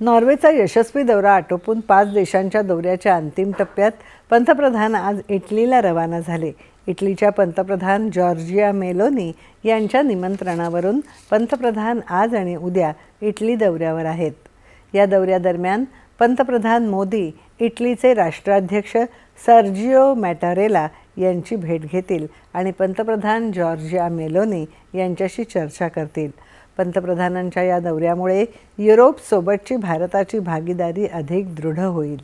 नॉर्वेचा यशस्वी दौरा आटोपून 5 देशांच्या दौऱ्याच्या अंतिम टप्प्यात पंतप्रधान आज इटलीला रवाना झाले. इटलीच्या पंतप्रधान जॉर्जिया मेलोनी यांच्या निमंत्रणावरून पंतप्रधान आज आणि उद्या इटली दौऱ्यावर आहेत. या दौऱ्यादरम्यान पंतप्रधान मोदी इटलीचे राष्ट्राध्यक्ष सर्जिओ मॅटारेला यांची भेट घेतील आणि पंतप्रधान जॉर्जिया मेलोनी यांच्याशी चर्चा करतील. पंतप्रधानांच्या या दौऱ्यामुळे युरोपसोबतची भारताची भागीदारी अधिक दृढ होईल.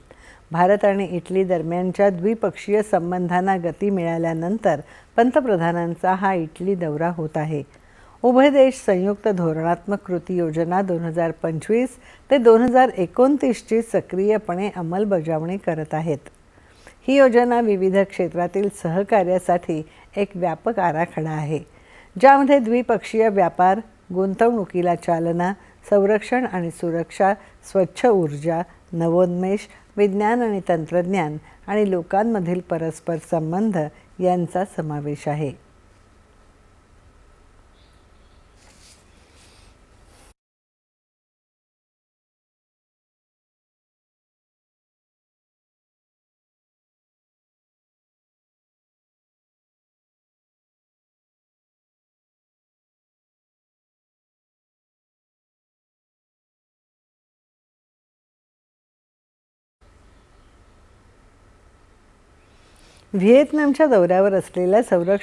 भारत आणि इटली दरम्यानच्या द्विपक्षीय संबंधांना गती मिळाल्यानंतर पंतप्रधानांचा हा इटली दौरा होत आहे. उभय देश संयुक्त धोरणात्मक कृती योजना 2025 ते 2029ची सक्रियपणे अंमलबजावणी करत आहेत. ही योजना विविध क्षेत्रातील सहकार्यासाठी एक व्यापक आराखडा आहे, ज्यामध्ये द्विपक्षीय व्यापार, गुंतवणुकीला चालना, संरक्षण आणि सुरक्षा, स्वच्छ ऊर्जा, नवोन्मेष, विज्ञान आणि तंत्रज्ञान आणि लोकांमधील परस्पर संबंध यांचा समावेश आहे. व्हिएतनामच्या दौऱ्यावर असलेल्या संरक्षण